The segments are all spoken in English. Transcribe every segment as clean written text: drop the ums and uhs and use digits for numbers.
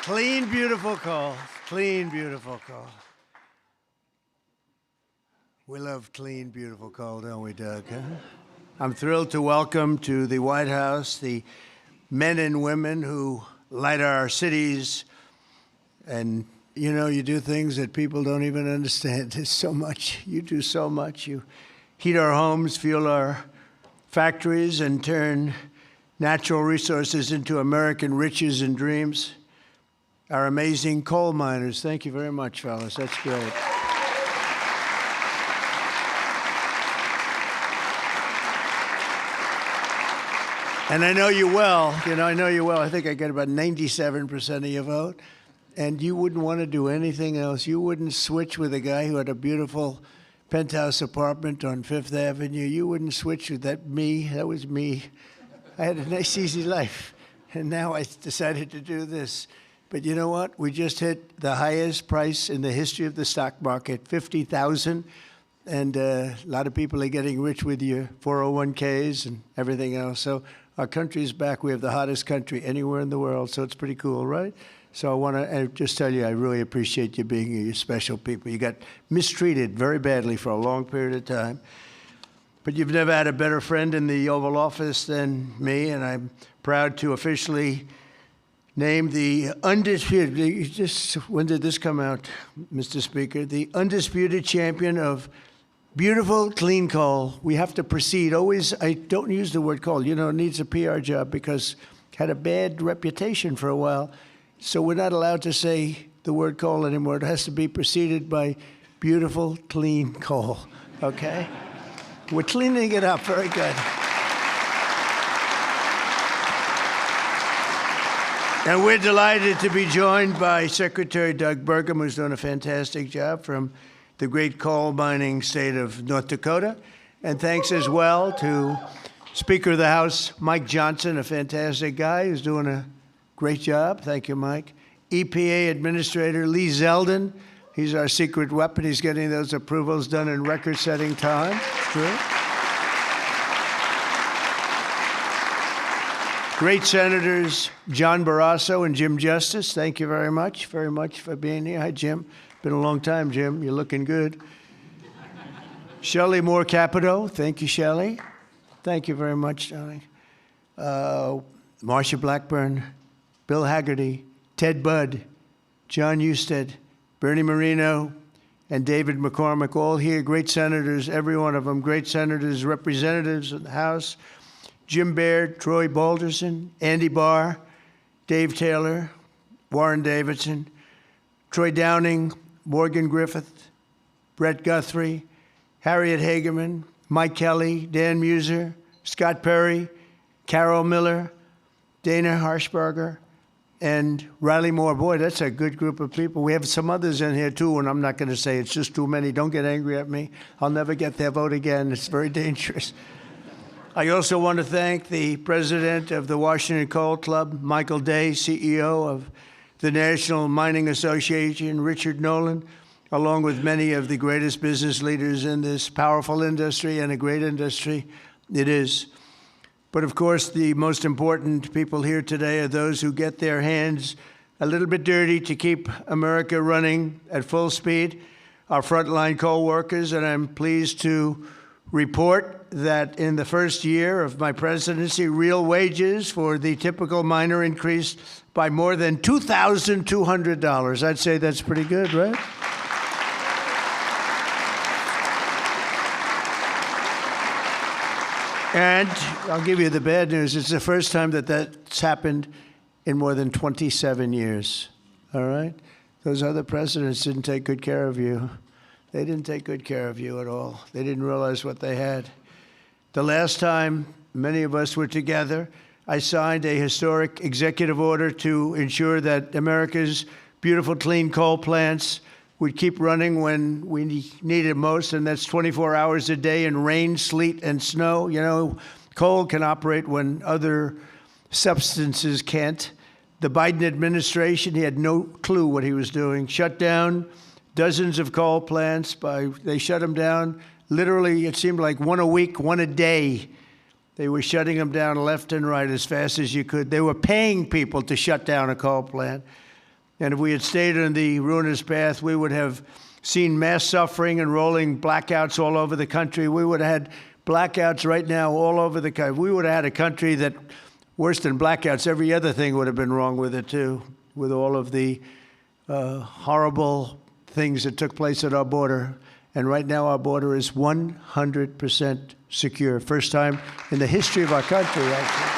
Clean, beautiful coal. Clean, beautiful coal. We love clean, beautiful coal, don't we, Doug? Huh? I'm thrilled to welcome to the White House the men and women who light our cities. And, you know, you do things that people don't even understand. There's so much. You do so much. You heat our homes, fuel our factories, and turn natural resources into American riches and dreams. Our amazing coal miners. Thank you very much, fellas. That's great. And I know you well. I know you well. I think I get about 97% of your vote. And you wouldn't want to do anything else. You wouldn't switch with a guy who had a beautiful penthouse apartment on Fifth Avenue. You wouldn't switch with that me. That was me. I had a nice, easy life. And now I decided to do this. But you know what? We just hit the highest price in the history of the stock market, $50,000. And a lot of people are getting rich with your 401ks and everything else. So our country is back. We have the hottest country anywhere in the world. So it's pretty cool, right? So I want to just tell you, I really appreciate you being here. You're special people. You got mistreated very badly for a long period of time. But you've never had a better friend in the Oval Office than me, and I'm proud to officially name the undisputed, when did this come out, Mr. Speaker? The undisputed champion of beautiful, clean coal. We have to proceed. Always, I don't use the word coal. You know, it needs a PR job because it had a bad reputation for a while. So we're not allowed to say the word coal anymore. It has to be preceded by beautiful, clean coal, okay? We're cleaning it up. Very good. And we're delighted to be joined by Secretary Doug Burgum, who's done a fantastic job from the great coal mining state of North Dakota. And thanks as well to Speaker of the House, Mike Johnson, a fantastic guy who's doing a great job. Thank you, Mike. EPA Administrator Lee Zeldin. He's our secret weapon. He's getting those approvals done in record-setting time. True. Great Senators John Barrasso and Jim Justice. Thank you very much for being here. Hi, Jim. Been a long time, Jim. You're looking good. Shelley Moore Capito. Thank you, Shelley. Thank you very much, darling. Marsha Blackburn, Bill Hagerty, Ted Budd, John Husted, Bernie Moreno, and David McCormick, all here, great senators, every one of them, great senators, representatives in the House, Jim Baird, Troy Balderson, Andy Barr, Dave Taylor, Warren Davidson, Troy Downing, Morgan Griffith, Brett Guthrie, Harriet Hageman, Mike Kelly, Dan Muser, Scott Perry, Carol Miller, Dana Harshberger, and Riley Moore. Boy, that's a good group of people. We have some others in here, too, and I'm not going to say it's just too many. Don't get angry at me. I'll never get their vote again. It's very dangerous. I also want to thank the president of the Washington Coal Club, Michael Day, CEO of the National Mining Association, Richard Nolan, along with many of the greatest business leaders in this powerful industry and a great industry it is. But of course, the most important people here today are those who get their hands a little bit dirty to keep America running at full speed, our frontline coal workers. And I'm pleased to report that in the first year of my presidency, real wages for the typical miner increased by more than $2,200. I'd say that's pretty good, right? And I'll give you the bad news. It's the first time that that's happened in more than 27 years, all right? Those other presidents didn't take good care of you. They didn't take good care of you at all. They didn't realize what they had. The last time many of us were together, I signed a historic executive order to ensure that America's beautiful, clean coal plants would keep running when we need it most, and that's 24 hours a day in rain, sleet, and snow. You know, coal can operate when other substances can't. The Biden administration, he had no clue what he was doing. Shut down dozens of coal plants. They shut them down. Literally, it seemed like one a week, one a day. They were shutting them down left and right as fast as you could. They were paying people to shut down a coal plant. And if we had stayed on the ruinous path, we would have seen mass suffering and rolling blackouts all over the country. We would have had blackouts right now all over the country. We would have had a country that, worse than blackouts, every other thing would have been wrong with it too, with all of the horrible things that took place at our border. And right now our border is 100% secure. First time in the history of our country, actually.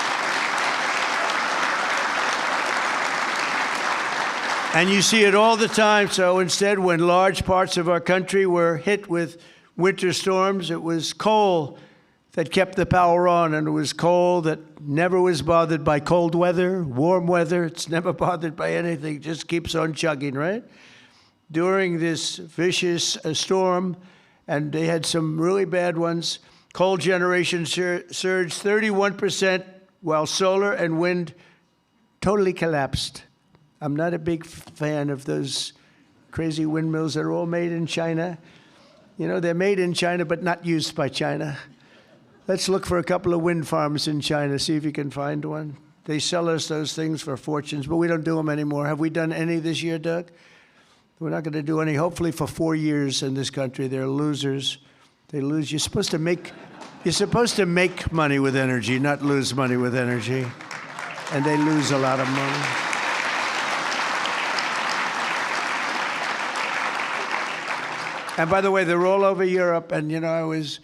And you see it all the time. So instead, when large parts of our country were hit with winter storms, it was coal that kept the power on, and it was coal that never was bothered by cold weather, warm weather. It's never bothered by anything, just keeps on chugging, right? During this vicious storm, and they had some really bad ones, coal generation surged 31%, while solar and wind totally collapsed. I'm not a big fan of those crazy windmills that are all made in China. You know, they're made in China, but not used by China. Let's look for a couple of wind farms in China, see if you can find one. They sell us those things for fortunes, but we don't do them anymore. Have we done any this year, Doug? We're not going to do any, hopefully for 4 years in this country. They're losers. They lose. You're supposed to make money with energy, not lose money with energy. And they lose a lot of money. And by the way, they're all over Europe. And, you know, I was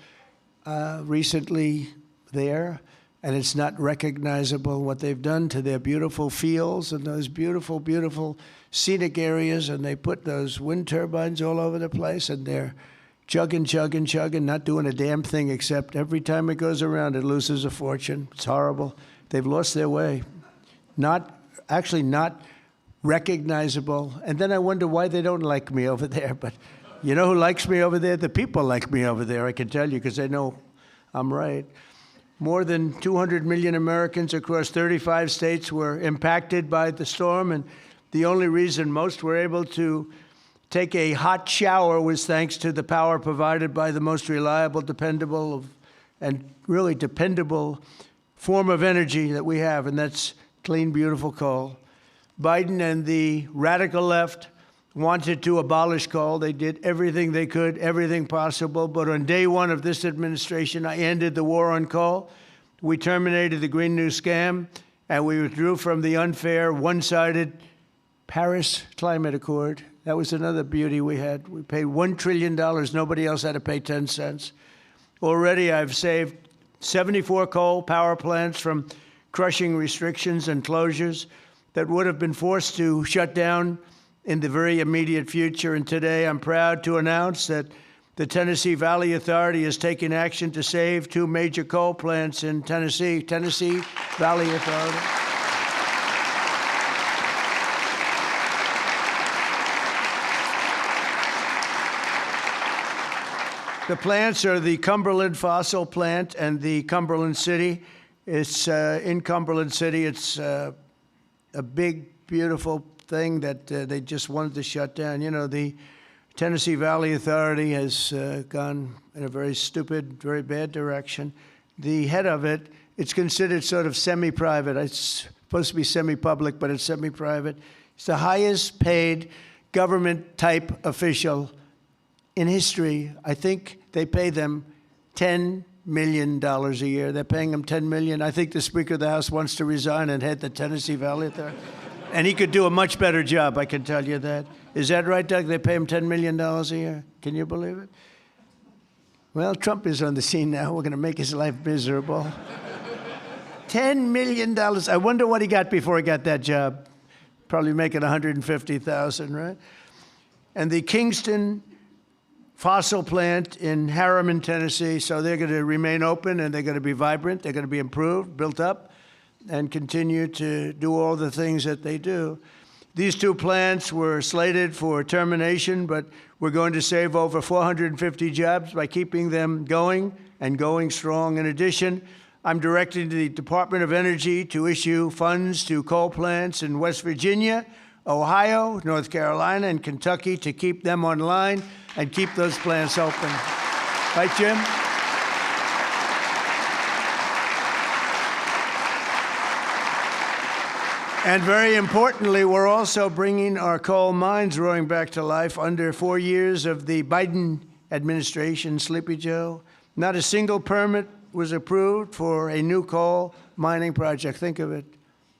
recently there, and it's not recognizable what they've done to their beautiful fields and those beautiful, beautiful scenic areas. And they put those wind turbines all over the place, and they're chugging, not doing a damn thing, except every time it goes around, it loses a fortune. It's horrible. They've lost their way. Not recognizable. And then I wonder why they don't like me over there. But you know who likes me over there? The people like me over there, I can tell you, because they know I'm right. More than 200 million Americans across 35 states were impacted by the storm, and the only reason most were able to take a hot shower was thanks to the power provided by the most reliable, dependable, and really dependable form of energy that we have, and that's clean, beautiful coal. Biden and the radical left wanted to abolish coal. They did everything they could, everything possible. But on day one of this administration, I ended the war on coal. We terminated the Green New Scam, and we withdrew from the unfair, one-sided Paris Climate Accord. That was another beauty we had. We paid $1 trillion. Nobody else had to pay 10 cents. Already I've saved 74 coal power plants from crushing restrictions and closures that would have been forced to shut down in the very immediate future. And today I'm proud to announce that the Tennessee Valley Authority is taking action to save 2 major coal plants in Tennessee. Tennessee Valley Authority. The plants are the Cumberland Fossil Plant and the Cumberland City. It's in Cumberland City. It's a big, beautiful thing that they just wanted to shut down. You know, the Tennessee Valley Authority has gone in a very stupid, very bad direction. The head of it, it's considered sort of semi-private. It's supposed to be semi-public, but it's semi-private. It's the highest paid government-type official in history. I think they pay them $10 million a year. They're paying them $10 million. I think the Speaker of the House wants to resign and head the Tennessee Valley Authority. And he could do a much better job, I can tell you that. Is that right, Doug? They pay him $10 million a year? Can you believe it? Well, Trump is on the scene now. We're going to make his life miserable. $10 million. I wonder what he got before he got that job. Probably making $150,000, right? And the Kingston fossil plant in Harriman, Tennessee, so they're going to remain open, and they're going to be vibrant. They're going to be improved, built up, and continue to do all the things that they do. These 2 plants were slated for termination, but we're going to save over 450 jobs by keeping them going and going strong. In addition, I'm directing the Department of Energy to issue funds to coal plants in West Virginia, Ohio, North Carolina, and Kentucky to keep them online and keep those plants open. Right, Jim? And very importantly, we're also bringing our coal mines roaring back to life. Under 4 years of the Biden administration, Sleepy Joe, not a single permit was approved for a new coal mining project. Think of it.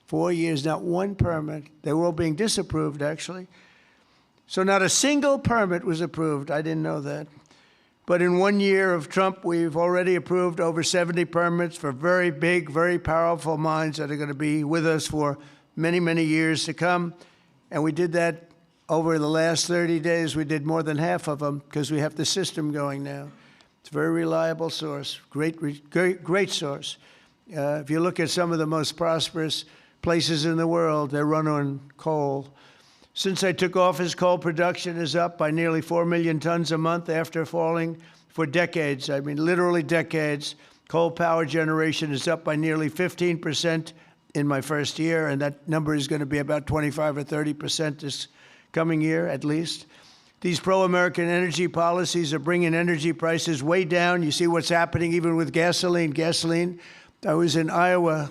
4 years, not one permit. They were all being disapproved, actually. So not a single permit was approved. I didn't know that. But in 1 year of Trump, we've already approved over 70 permits for very big, very powerful mines that are going to be with us for many, many years to come. And we did that over the last 30 days. We did more than half of them because we have the system going now. It's a very reliable source, great source. If you look at some of the most prosperous places in the world, they run on coal. Since I took office, coal production is up by nearly 4 million tons a month after falling for decades. I mean, literally decades. Coal power generation is up by nearly 15% in my first year, and that number is going to be about 25 or 30% this coming year, at least. These pro-American energy policies are bringing energy prices way down. You see what's happening even with gasoline. I was in Iowa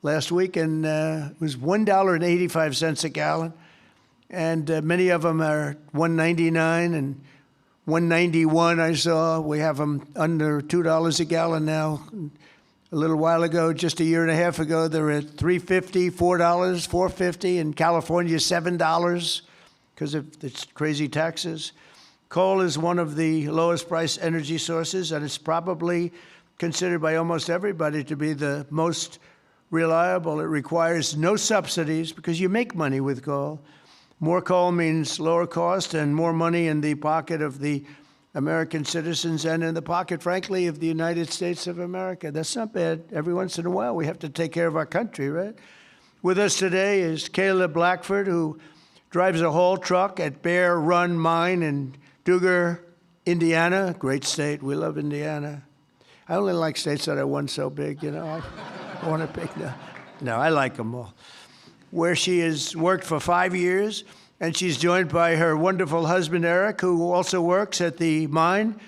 last week, and it was $1.85 a gallon. And many of them are $1.99 and $1.91 I saw. We have them under $2 a gallon now. A little while ago, just a year and a half ago, they were at $3.50, $4, $4.50. In California, $7 because of its crazy taxes. Coal is one of the lowest price energy sources, and it's probably considered by almost everybody to be the most reliable. It requires no subsidies because you make money with coal. More coal means lower cost and more money in the pocket of the American citizens and in the pocket, frankly, of the United States of America. That's not bad. Every once in a while, we have to take care of our country, right? With us today is Kayla Blackford, who drives a haul truck at Bear Run Mine in Duggar, Indiana. Great state. We love Indiana. I only like states that are one so big, you know. I want to pick. No, I like them all. Where she has worked for 5 years, and she's joined by her wonderful husband, Eric, who also works at the mine,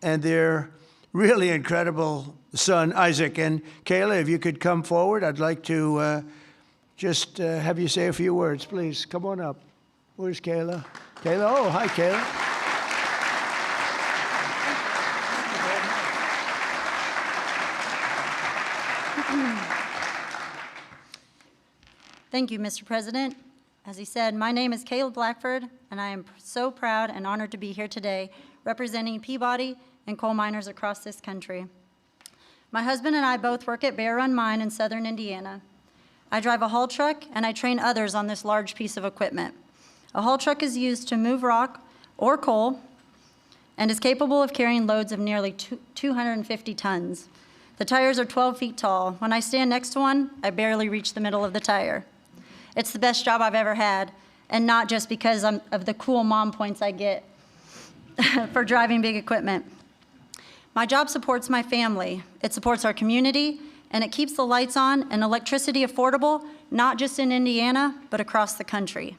and their really incredible son, Isaac. And Kayla, if you could come forward, I'd like to just have you say a few words, please. Come on up. Where's Kayla? Kayla, oh, hi, Kayla. Thank you, Mr. President. As he said, my name is Kayla Blackford, and I am so proud and honored to be here today representing Peabody and coal miners across this country. My husband and I both work at Bear Run Mine in southern Indiana. I drive a haul truck, and I train others on this large piece of equipment. A haul truck is used to move rock or coal and is capable of carrying loads of nearly 250 tons. The tires are 12 feet tall. When I stand next to one, I barely reach the middle of the tire. It's the best job I've ever had, and not just because of the cool mom points I get for driving big equipment. My job supports my family. It supports our community, and it keeps the lights on and electricity affordable, not just in Indiana, but across the country.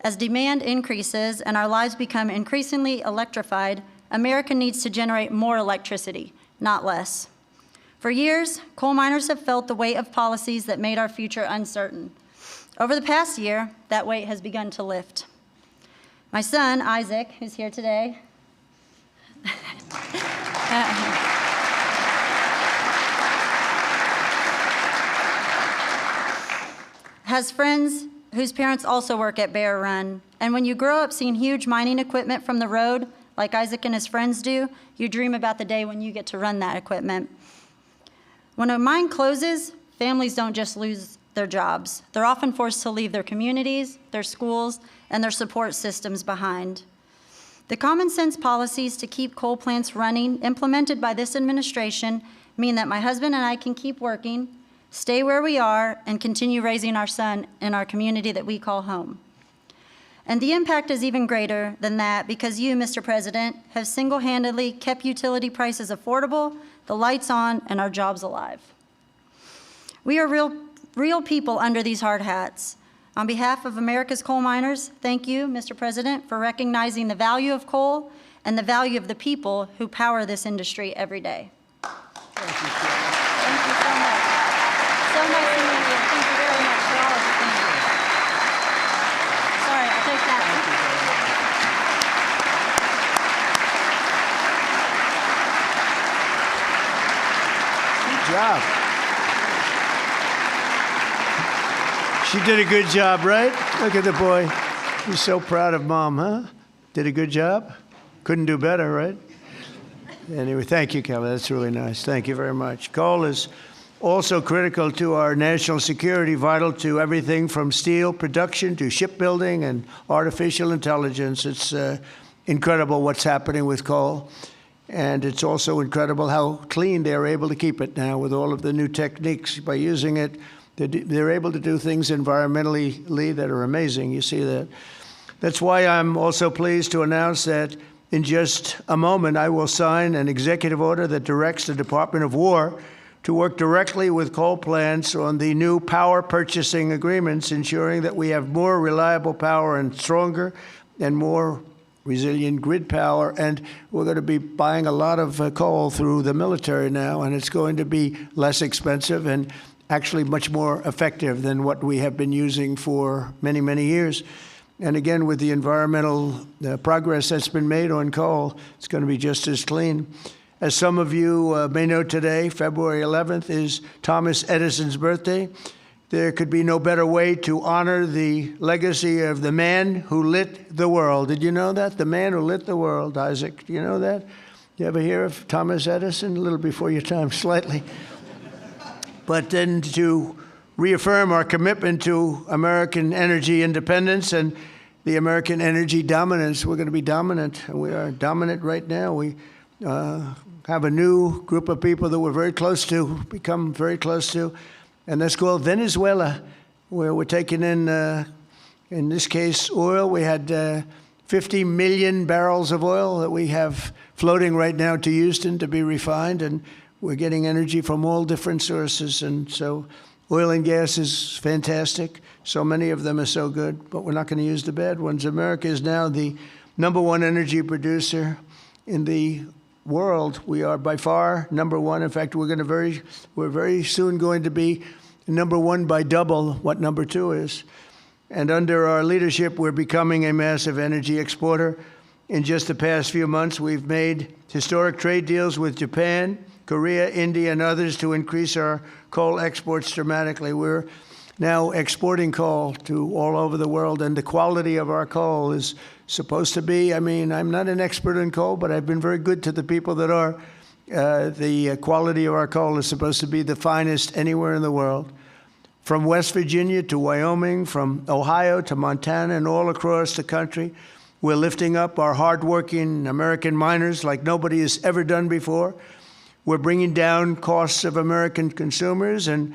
As demand increases and our lives become increasingly electrified, America needs to generate more electricity, not less. For years, coal miners have felt the weight of policies that made our future uncertain. Over the past year, that weight has begun to lift. My son, Isaac, who's here today, has friends whose parents also work at Bear Run. And when you grow up seeing huge mining equipment from the road, like Isaac and his friends do, you dream about the day when you get to run that equipment. When a mine closes, families don't just lose their jobs. They're often forced to leave their communities, their schools, and their support systems behind. The common sense policies to keep coal plants running implemented by this administration mean that my husband and I can keep working, stay where we are, and continue raising our son in our community that we call home. And the impact is even greater than that because you, Mr. President, have single-handedly kept utility prices affordable, the lights on, and our jobs alive. We are real people under these hard hats. On behalf of America's coal miners, thank you, Mr. President, for recognizing the value of coal and the value of the people who power this industry every day. Thank you, Thank you so much. So nice to meet you. Thank you very much for all of you. job. She did a good job, right? Look at the boy. He's so proud of Mom, huh? Did a good job? Couldn't do better, right? Anyway, thank you, Kelly. That's really nice. Thank you very much. Coal is also critical to our national security, vital to everything from steel production to shipbuilding and artificial intelligence. It's incredible what's happening with coal. And it's also incredible how clean they're able to keep it now with all of the new techniques. By using it, they're able to do things environmentally that are amazing. You see that. That's why I'm also pleased to announce that in just a moment, I will sign an executive order that directs the Department of War to work directly with coal plants on the new power purchasing agreements, ensuring that we have more reliable power and stronger and more resilient grid power. And we're going to be buying a lot of coal through the military now, and it's going to be less expensive and actually much more effective than what we have been using for many, many years. And again, with the environmental progress that's been made on coal, it's going to be just as clean. As some of you may know today, February 11th is Thomas Edison's birthday. There could be no better way to honor the legacy of the man who lit the world. Did you know that? The man who lit the world, Isaac. Do you know that? You ever hear of Thomas Edison? A little before your time, slightly. But then to reaffirm our commitment to American energy independence and the American energy dominance. We're going to be dominant, and we are dominant right now. We have a new group of people that we're very close to, become very close to, and that's called Venezuela, where we're taking in this case, oil. We had 50 million barrels of oil that we have floating right now to Houston to be refined, and we're getting energy from all different sources. And so oil and gas is fantastic. So many of them are so good, but we're not going to use the bad ones. America is now the #1 energy producer in the world. We are by far #1. In fact, we're very soon going to be #1 by double what #2 is. And under our leadership, we're becoming a massive energy exporter. In just the past few months, we've made historic trade deals with Japan, Korea, India, and others to increase our coal exports dramatically. We're now exporting coal to all over the world, and the quality of our coal is supposed to be, I'm not an expert in coal, but I've been very good to the people that are. The quality of our coal is supposed to be the finest anywhere in the world. From West Virginia to Wyoming, from Ohio to Montana, and all across the country, we're lifting up our hardworking American miners like nobody has ever done before. We're bringing down costs of American consumers, and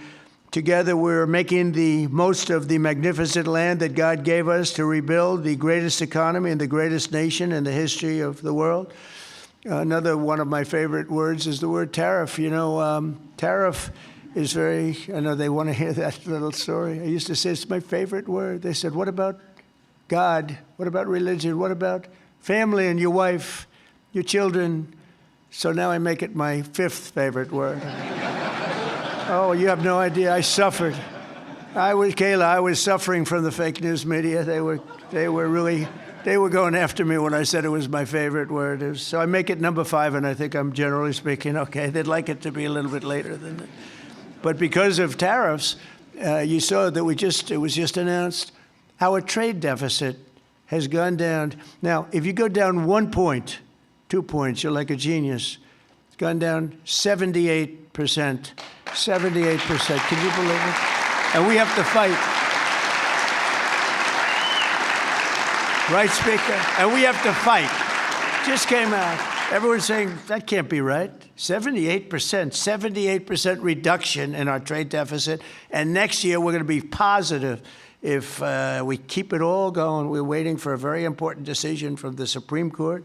together we're making the most of the magnificent land that God gave us to rebuild the greatest economy and the greatest nation in the history of the world. Another one of my favorite words is the word tariff. You know, tariff is I know they want to hear that little story. I used to say it's my favorite word. They said, what about God? What about religion? What about family and your wife, your children? So now I make it my 5th favorite word. Oh, you have no idea. I suffered. I was suffering from the fake news media. They were going after me when I said it was my favorite word. So I make it #5, and I think I'm generally speaking okay. They'd like it to be a little bit later than that. But because of tariffs, you saw that it was just announced, our trade deficit has gone down. Now, if you go down 1 point, 2 points, you're like a genius. It's gone down 78%. 78%. Can you believe it? And we have to fight. Right, Speaker? And we have to fight. Just came out. Everyone's saying, that can't be right. 78% reduction in our trade deficit. And next year, we're going to be positive if we keep it all going. We're waiting for a very important decision from the Supreme Court.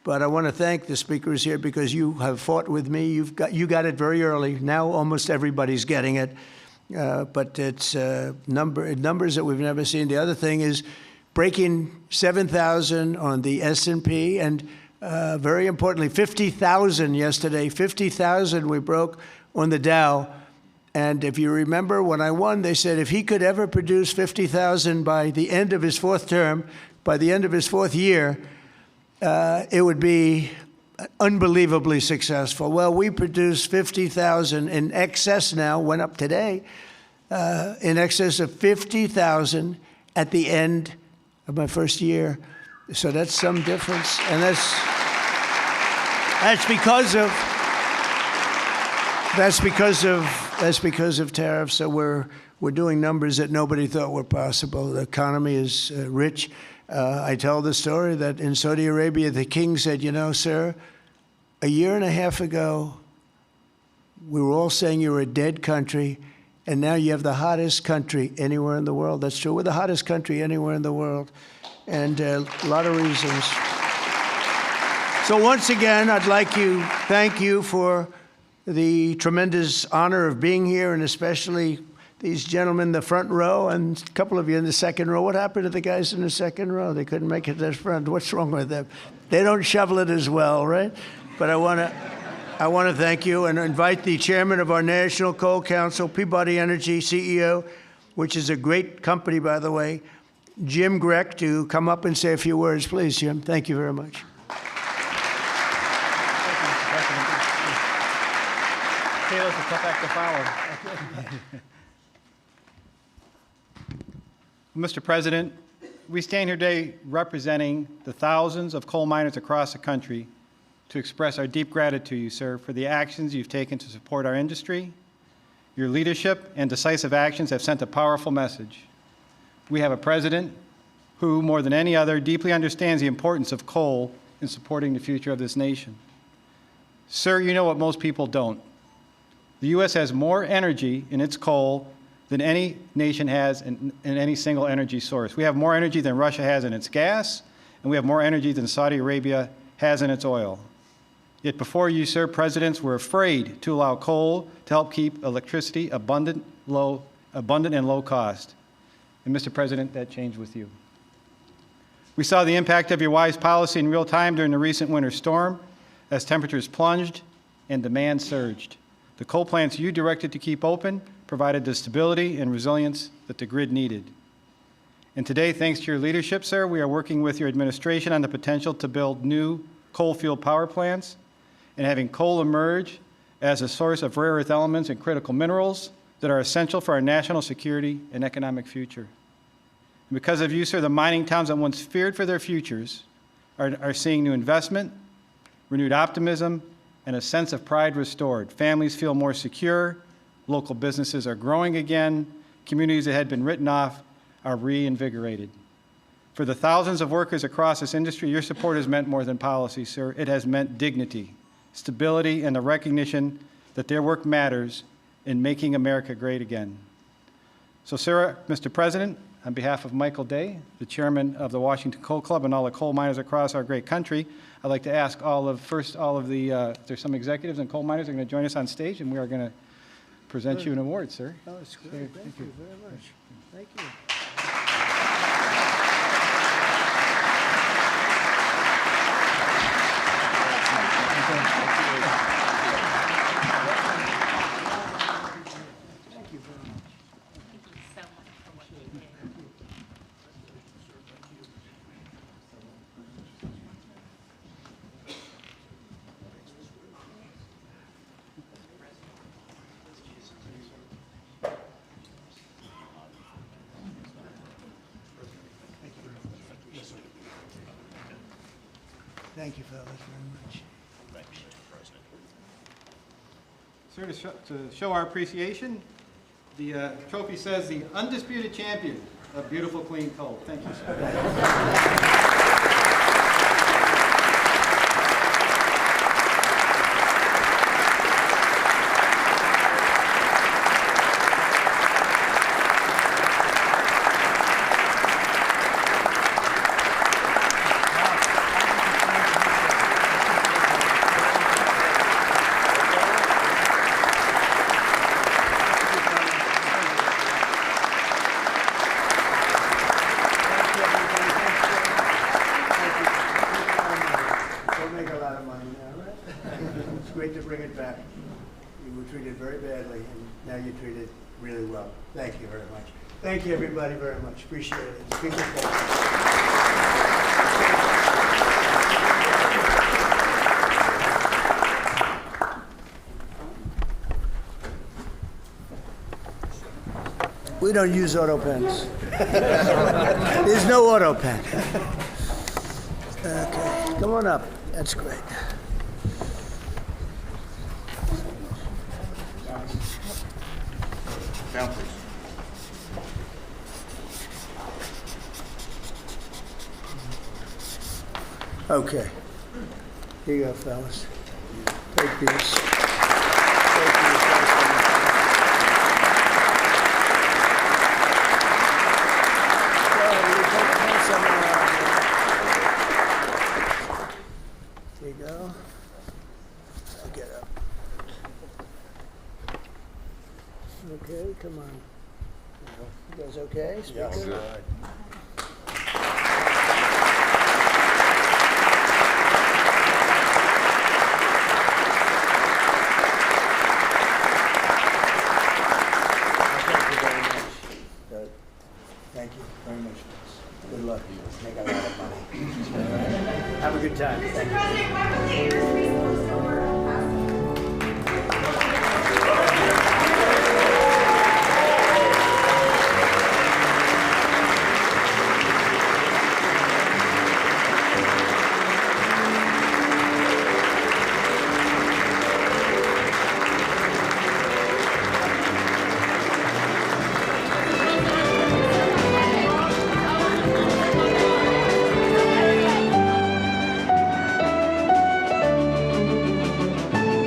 But I want to thank the speakers here because you have fought with me. You got it very early. Now almost everybody's getting it. But it's numbers that we've never seen. The other thing is breaking 7,000 on the S&P, and very importantly, 50,000 yesterday. 50,000 we broke on the Dow. And if you remember, when I won, they said if he could ever produce 50,000 by the end of his 4th term, by the end of his 4th year, it would be unbelievably successful. Well, we produced 50,000 in excess now, went up today, in excess of 50,000 at the end of my first year. So that's some difference. And that's because of tariffs. So we're doing numbers that nobody thought were possible. The economy is rich. I tell the story that in Saudi Arabia, the king said, you know, sir, a year and a half ago, we were all saying you were a dead country, and now you have the hottest country anywhere in the world. That's true. We're the hottest country anywhere in the world, and a lot of reasons. So once again, I'd like to thank you for the tremendous honor of being here, and especially these gentlemen in the front row and a couple of you in the second row. What happened to the guys in the second row? They couldn't make it to the front. What's wrong with them? They don't shovel it as well, right? But I want to thank you and invite the chairman of our National Coal Council, Peabody Energy CEO, which is a great company, by the way, Jim Grech, to come up and say a few words. Please, Jim. Thank you very much. Taylor's a tough act to follow. Mr. President, we stand here today representing the thousands of coal miners across the country to express our deep gratitude to you, sir, for the actions you've taken to support our industry. Your leadership and decisive actions have sent a powerful message. We have a president who, more than any other, deeply understands the importance of coal in supporting the future of this nation. Sir, you know what most people don't. The U.S. has more energy in its coal than any nation has in any single energy source. We have more energy than Russia has in its gas, and we have more energy than Saudi Arabia has in its oil. Yet before you, sir, presidents were afraid to allow coal to help keep electricity abundant and low cost. And Mr. President, that changed with you. We saw the impact of your wise policy in real time during the recent winter storm as temperatures plunged and demand surged. The coal plants you directed to keep open provided the stability and resilience that the grid needed. And today, thanks to your leadership, sir, we are working with your administration on the potential to build new coal-fueled power plants and having coal emerge as a source of rare earth elements and critical minerals that are essential for our national security and economic future. And because of you, sir, the mining towns that once feared for their futures are seeing new investment, renewed optimism, and a sense of pride restored. Families feel more secure, local businesses are growing again, communities that had been written off are reinvigorated. For the thousands of workers across this industry, your support has meant more than policy, sir. It has meant dignity, stability, and the recognition that their work matters in making America great again. So, sir, Mr. President, on behalf of Michael Day, the chairman of the Washington Coal Club, and all the coal miners across our great country, I'd like to ask there's some executives and coal miners that are going to join us on stage, and we are going to present you an award, sir. Oh, that's great. Thank you very much. Thank you. Thank you, fellas, very much. Sir, to show our appreciation, the trophy says the undisputed champion of beautiful, clean coal. Thank you, sir. Great to bring it back. You were treated very badly, and now you're treated really well. Thank you very much. Thank you, everybody, very much. Appreciate it. People, thank you. We don't use auto pens. There's no auto pen. Okay, come on up. That's great. Down, please. Okay. Here you go, fellas. Take these. Take these. There you go. I'll get up. Okay, come on. You guys okay? Speaker?